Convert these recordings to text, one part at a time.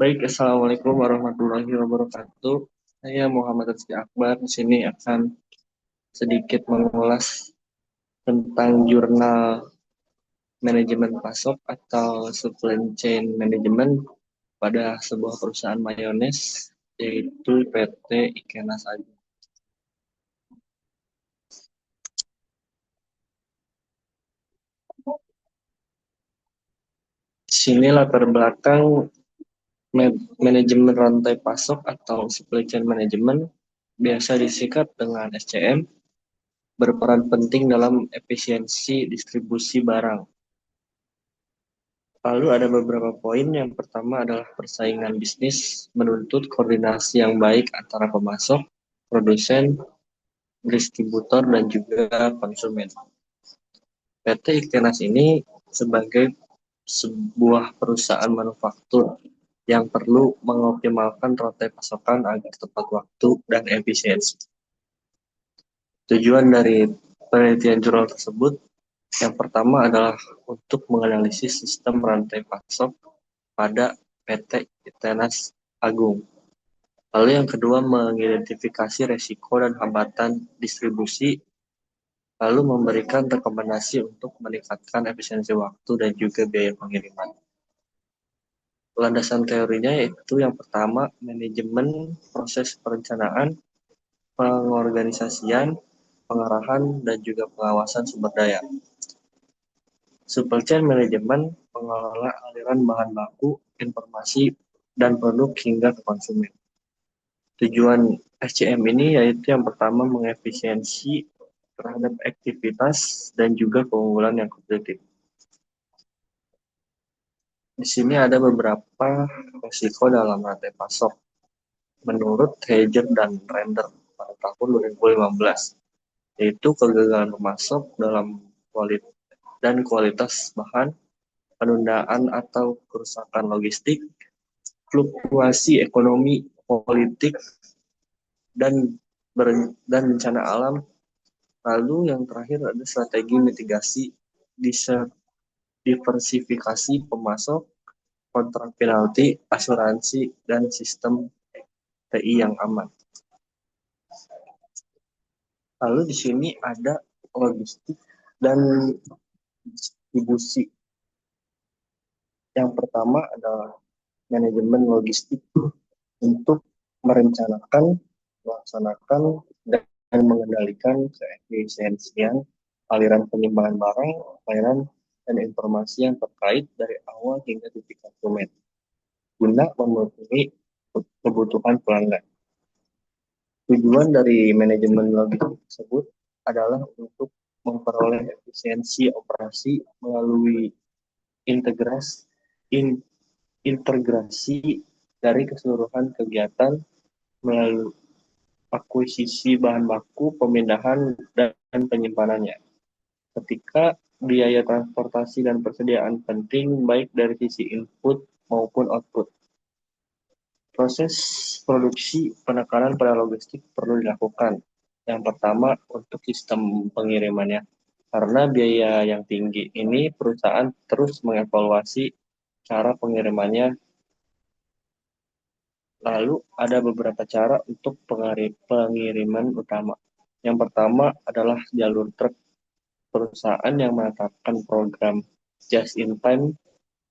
Baik, Assalamualaikum warahmatullahi wabarakatuh. Saya Muhammad Rizky Akbar. Di sini akan sedikit mengulas tentang jurnal manajemen pasok atau supply chain management pada sebuah perusahaan mayones, yaitu PT Ikenas Agung. Di sini latar belakang manajemen rantai pasok atau supply chain management biasa disingkat dengan SCM, berperan penting dalam efisiensi distribusi barang. Lalu ada beberapa poin. Yang pertama adalah persaingan bisnis menuntut koordinasi yang baik antara pemasok, produsen, distributor, dan juga konsumen. PT Iktenas ini sebagai sebuah perusahaan manufaktur yang perlu mengoptimalkan rantai pasokan agar tepat waktu dan efisiensi. Tujuan dari penelitian jurnal tersebut yang pertama adalah untuk menganalisis sistem rantai pasok pada PT Tenas Agung. Lalu yang kedua, mengidentifikasi resiko dan hambatan distribusi, lalu memberikan rekomendasi untuk meningkatkan efisiensi waktu dan juga biaya pengiriman. Landasan teorinya yaitu yang pertama, manajemen proses perencanaan, pengorganisasian, pengarahan, dan juga pengawasan sumber daya. Supply chain management mengelola aliran bahan baku, informasi, dan produk hingga ke konsumen. Tujuan SCM ini yaitu yang pertama mengefisiensi terhadap aktivitas dan juga keunggulan yang kompetitif. Di sini ada beberapa risiko dalam rantai pasok menurut Hager dan Render pada tahun 2015, yaitu kegagalan pemasok dalam kualitas dan kualitas bahan, penundaan atau kerusakan logistik, fluktuasi ekonomi, politik, dan dan bencana alam. Lalu yang terakhir ada strategi mitigasi, diversifikasi pemasok, kontrak penalti, asuransi, dan sistem TI yang aman. Lalu di sini ada logistik dan distribusi. Yang pertama adalah manajemen logistik untuk merencanakan, melaksanakan, dan mengendalikan keefisiensian aliran penyimpanan barang, pelayanan, dan informasi yang terkait dari awal hingga titik konsumen, guna memenuhi kebutuhan pelanggan. Tujuan dari manajemen logistik tersebut adalah untuk memperoleh efisiensi operasi melalui integrasi, integrasi dari keseluruhan kegiatan melalui akuisisi bahan baku, pemindahan, dan penyimpanannya. Ketika biaya transportasi dan persediaan penting baik dari sisi input maupun output. Proses produksi penekanan pada logistik perlu dilakukan. Yang pertama untuk sistem pengirimannya. Karena biaya yang tinggi ini perusahaan terus mengevaluasi cara pengirimannya. Lalu ada beberapa cara untuk pengiriman utama. Yang pertama adalah jalur truk. Perusahaan yang menetapkan program just in time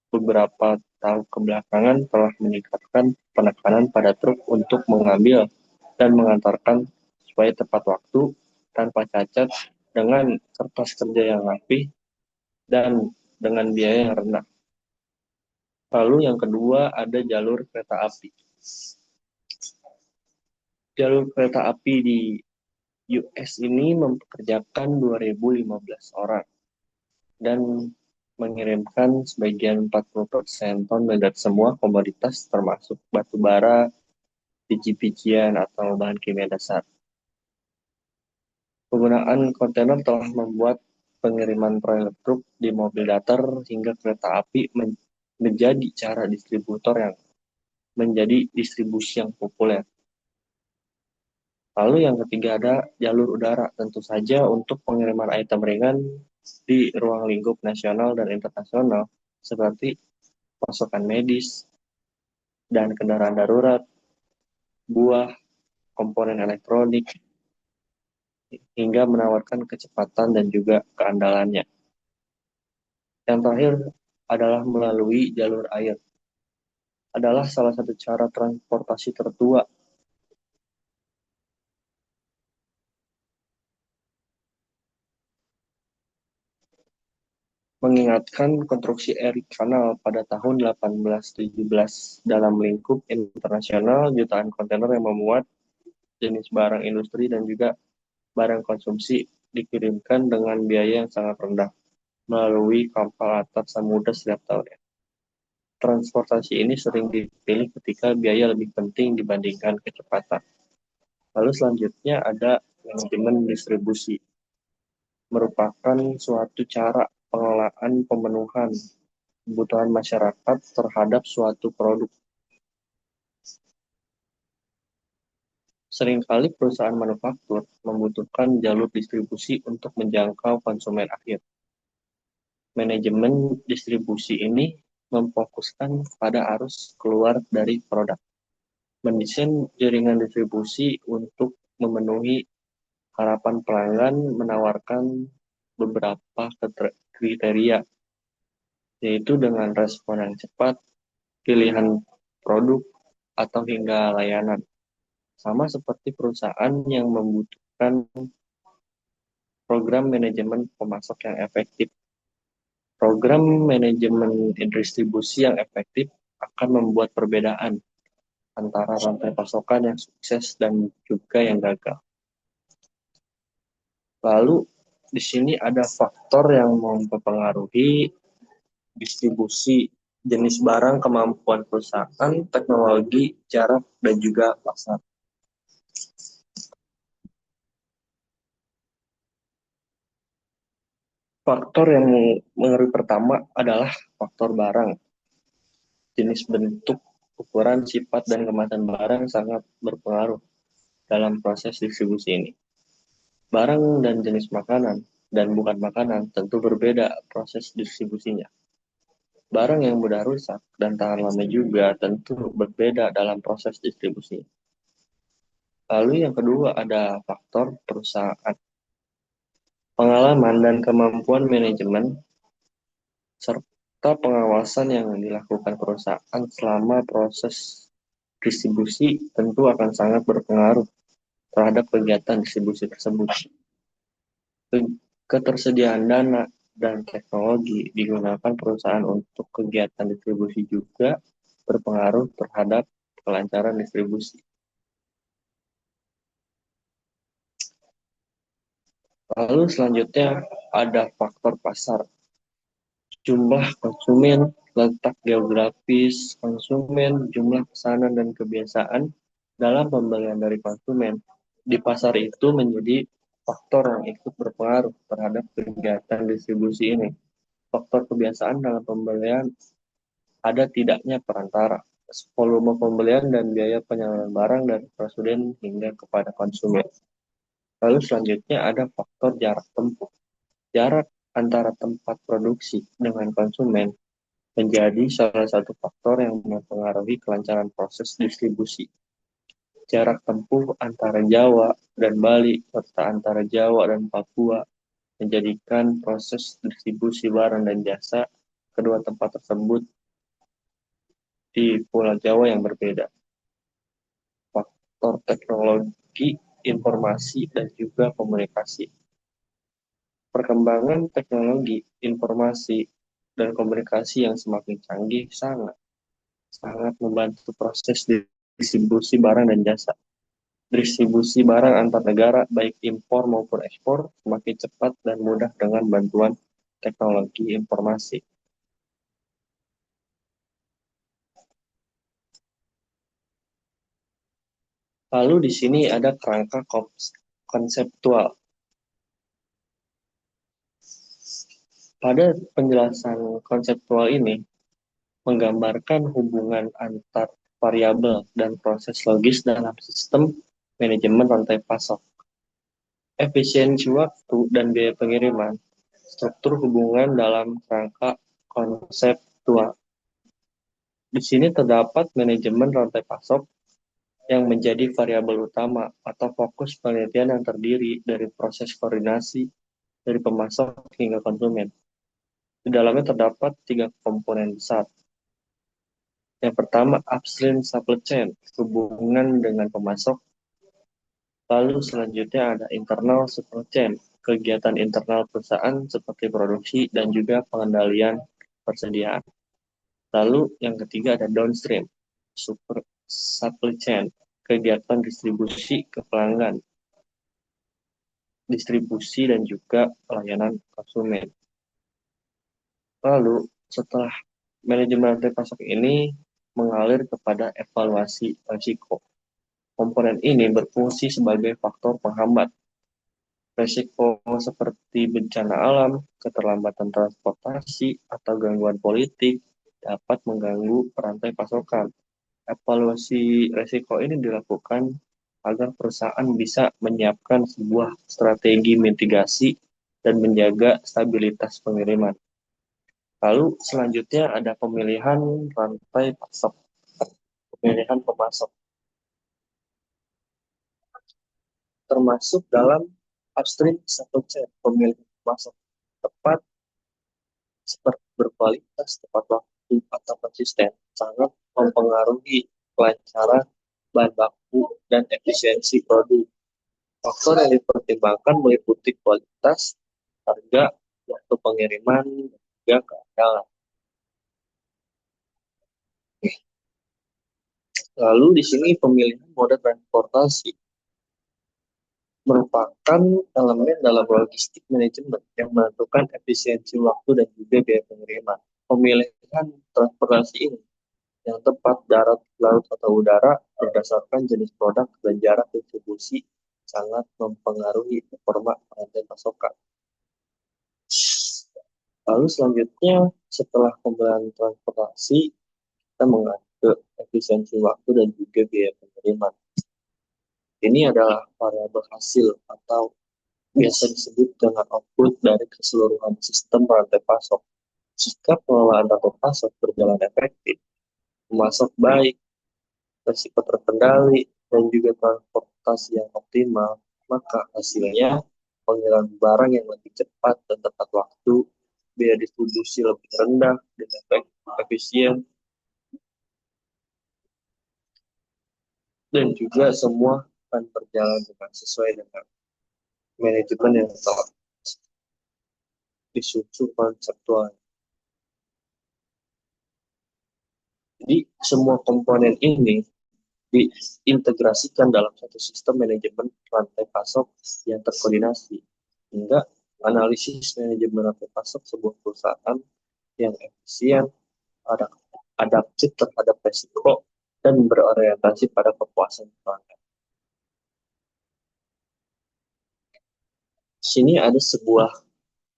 beberapa tahun kebelakangan telah meningkatkan penekanan pada truk untuk mengambil dan mengantarkan sesuai tepat waktu tanpa cacat dengan kertas kerja yang rapi dan dengan biaya yang rendah. Lalu yang kedua ada jalur kereta api. Jalur kereta api di US ini mempekerjakan 2015 orang dan mengirimkan sebagian 40% ton dari semua komoditas termasuk batu bara, biji-bijian, atau bahan kimia dasar. Penggunaan kontainer telah membuat pengiriman trailer truk di mobil datar hingga kereta api menjadi cara distributor yang menjadi distribusi yang populer. Lalu yang ketiga ada jalur udara, tentu saja untuk pengiriman item ringan di ruang lingkup nasional dan internasional seperti pasokan medis, dan kendaraan darurat, buah, komponen elektronik, hingga menawarkan kecepatan dan juga keandalannya. Yang terakhir adalah melalui jalur air. Adalah salah satu cara transportasi tertua, mengingatkan konstruksi Erie Canal pada tahun 1817 dalam lingkup internasional jutaan kontainer yang memuat jenis barang industri dan juga barang konsumsi dikirimkan dengan biaya yang sangat rendah melalui kapal antar samudra setiap tahunnya. Transportasi ini sering dipilih ketika biaya lebih penting dibandingkan kecepatan. Lalu selanjutnya ada manajemen distribusi, merupakan suatu cara pengelolaan pemenuhan kebutuhan masyarakat terhadap suatu produk. Seringkali perusahaan manufaktur membutuhkan jalur distribusi untuk menjangkau konsumen akhir. Manajemen distribusi ini memfokuskan pada arus keluar dari produk, mendesain jaringan distribusi untuk memenuhi harapan pelanggan, menawarkan beberapa kriteria, yaitu dengan respon yang cepat, pilihan produk, atau hingga layanan. Sama seperti perusahaan yang membutuhkan program manajemen pemasok yang efektif. Program manajemen distribusi yang efektif akan membuat perbedaan antara rantai pasokan yang sukses dan juga yang gagal. Lalu di sini ada faktor yang mempengaruhi distribusi jenis barang, kemampuan perusahaan, teknologi, jarak, dan juga pasar. Faktor yang mengaruhi pertama adalah faktor barang. Jenis, bentuk, ukuran, sifat, dan kemasan barang sangat berpengaruh dalam proses distribusi ini. Barang dan jenis makanan dan bukan makanan tentu berbeda proses distribusinya. Barang yang mudah rusak dan tahan lama juga tentu berbeda dalam proses distribusi. Lalu yang kedua ada faktor perusahaan. Pengalaman dan kemampuan manajemen serta pengawasan yang dilakukan perusahaan selama proses distribusi tentu akan sangat berpengaruh terhadap kegiatan distribusi tersebut. Ketersediaan dana dan teknologi digunakan perusahaan untuk kegiatan distribusi juga berpengaruh terhadap kelancaran distribusi. Lalu selanjutnya ada faktor pasar. Jumlah konsumen, letak geografis konsumen, jumlah pesanan dan kebiasaan dalam pembelian dari konsumen di pasar itu menjadi faktor yang ikut berpengaruh terhadap kegiatan distribusi ini. Faktor kebiasaan dalam pembelian ada tidaknya perantara, volume pembelian dan biaya penyaluran barang dari presiden hingga kepada konsumen. Lalu selanjutnya ada faktor jarak tempuh. Jarak antara tempat produksi dengan konsumen menjadi salah satu faktor yang mempengaruhi kelancaran proses distribusi. Jarak tempuh antara Jawa dan Bali serta antara Jawa dan Papua menjadikan proses distribusi barang dan jasa kedua tempat tersebut di Pulau Jawa yang berbeda. Faktor teknologi, informasi, dan juga komunikasi. Perkembangan teknologi, informasi, dan komunikasi yang semakin canggih sangat membantu proses distribusi barang dan jasa. Distribusi barang antar negara, baik impor maupun ekspor, semakin cepat dan mudah dengan bantuan teknologi informasi. Lalu di sini ada kerangka konseptual. Pada penjelasan konseptual ini, menggambarkan hubungan antar variabel dan proses logis dalam sistem manajemen rantai pasok. Efisiensi waktu dan biaya pengiriman, struktur hubungan dalam kerangka konseptual. Di sini terdapat manajemen rantai pasok yang menjadi variabel utama atau fokus penelitian yang terdiri dari proses koordinasi dari pemasok hingga konsumen. Di dalamnya terdapat tiga komponen besar. Yang pertama, upstream supply chain, hubungan dengan pemasok. Lalu selanjutnya ada internal supply chain, kegiatan internal perusahaan seperti produksi dan juga pengendalian persediaan. Lalu yang ketiga ada downstream, super supply chain, kegiatan distribusi ke pelanggan, distribusi dan juga pelayanan konsumen. Lalu setelah manajemen rantai pasok ini mengalir kepada evaluasi risiko. Komponen ini berfungsi sebagai faktor penghambat risiko seperti bencana alam, keterlambatan transportasi, atau gangguan politik dapat mengganggu rantai pasokan. Evaluasi risiko ini dilakukan agar perusahaan bisa menyiapkan sebuah strategi mitigasi dan menjaga stabilitas pengiriman. Lalu selanjutnya ada pemilihan rantai pasok, pemilihan pemasok, termasuk dalam upstream supply chain, pemilihan pemasok tepat seperti berkualitas, tepat waktu, atau konsisten sangat mempengaruhi kelancaran bahan baku dan efisiensi produk. Faktor yang dipertimbangkan meliputi kualitas, harga, waktu pengiriman, dan juga keandalan. Lalu di sini pemilihan moda transportasi merupakan elemen dalam logistik manajemen yang menentukan efisiensi waktu dan juga biaya pengiriman. Pemilihan transportasi ini yang tepat darat, laut, atau udara berdasarkan jenis produk dan jarak distribusi sangat mempengaruhi performa rantai pasokan. Lalu selanjutnya setelah pemilihan transportasi kita mengatur efisiensi waktu dan juga biaya pengiriman. Ini adalah variabel hasil atau biasa disebut dengan output dari keseluruhan sistem rantai pasok. Jika pengelolaan rantai pasok berjalan efektif, pemasok baik, risiko terkendali, dan juga transportasi yang optimal, maka hasilnya pengiriman barang yang lebih cepat dan tepat waktu, biaya distribusi lebih rendah dan efisien, dan juga semua akan berjalan dengan sesuai dengan manajemen yang telah disusun konseptual. Jadi semua komponen ini diintegrasikan dalam satu sistem manajemen rantai pasok yang terkoordinasi hingga analisis manajemen rantai pasok sebuah perusahaan yang efisien, adaptif terhadap risiko, dan berorientasi pada kepuasan pelanggan. Di sini ada sebuah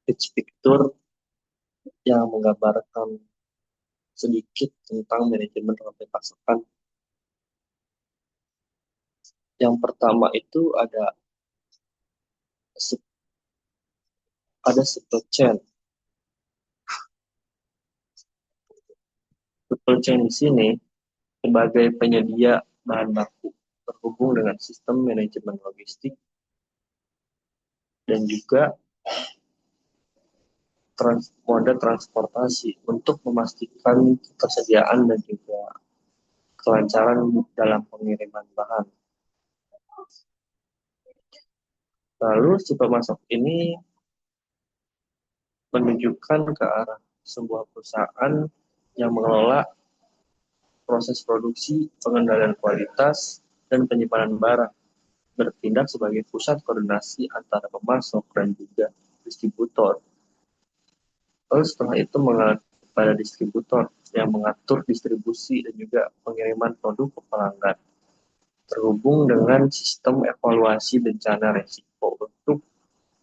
pitch picture yang menggambarkan sedikit tentang manajemen rantai pasokan. Yang pertama itu ada supply chain. Supply chain di sini sebagai penyedia bahan baku terhubung dengan sistem manajemen logistik dan juga moda transportasi untuk memastikan ketersediaan dan juga kelancaran dalam pengiriman bahan. Lalu si pemasok ini menunjukkan ke arah sebuah perusahaan yang mengelola proses produksi, pengendalian kualitas, dan penyimpanan barang, bertindak sebagai pusat koordinasi antara pemasok dan juga distributor. Lalu setelah itu mengalir pada distributor yang mengatur distribusi dan juga pengiriman produk ke pelanggan, terhubung dengan sistem evaluasi bencana risiko untuk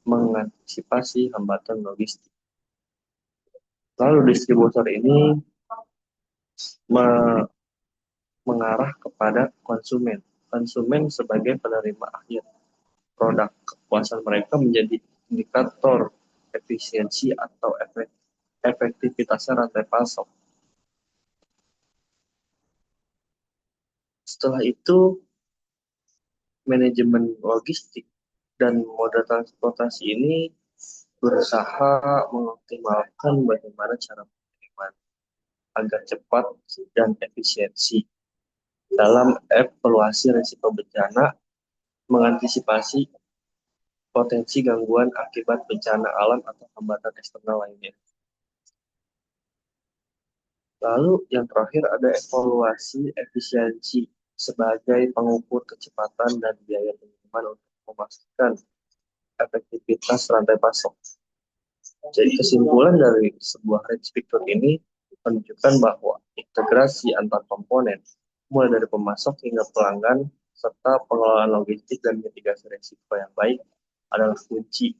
mengantisipasi hambatan logistik. Lalu distributor ini mengarah kepada konsumen. Konsumen sebagai penerima akhir produk. Kepuasan mereka menjadi indikator efisiensi atau efektivitasnya rantai pasok. Setelah itu, manajemen logistik dan moda transportasi ini berusaha mengoptimalkan bagaimana cara pengiriman agar cepat dan efisiensi dalam evaluasi risiko bencana, mengantisipasi potensi gangguan akibat bencana alam atau hambatan eksternal lainnya. Lalu yang terakhir ada evaluasi efisiensi sebagai pengukur kecepatan dan biaya pengiriman untuk memastikan efektivitas rantai pasok. Jadi kesimpulan dari sebuah range picture ini menunjukkan bahwa integrasi antar komponen, mulai dari pemasok hingga pelanggan, serta pengelolaan logistik dan mitigasi risiko yang baik adalah kunci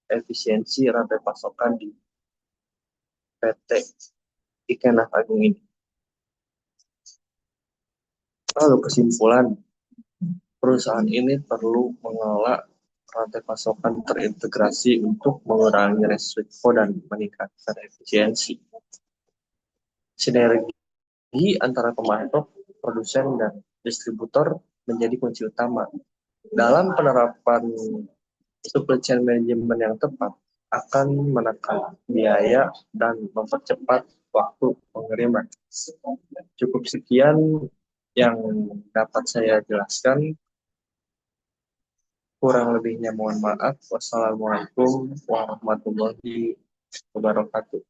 efisiensi rantai pasokan di PT Ikan Agung ini. Lalu kesimpulan, perusahaan ini perlu mengelola rantai pasokan terintegrasi untuk mengurangi risiko dan meningkatkan efisiensi. Sinergi antara pemasok, produsen, dan distributor menjadi kunci utama. Dalam penerapan supply chain management yang tepat, akan menekan biaya dan mempercepat waktu pengiriman. Cukup sekian yang dapat saya jelaskan. Kurang lebihnya mohon maaf. Wassalamualaikum warahmatullahi wabarakatuh.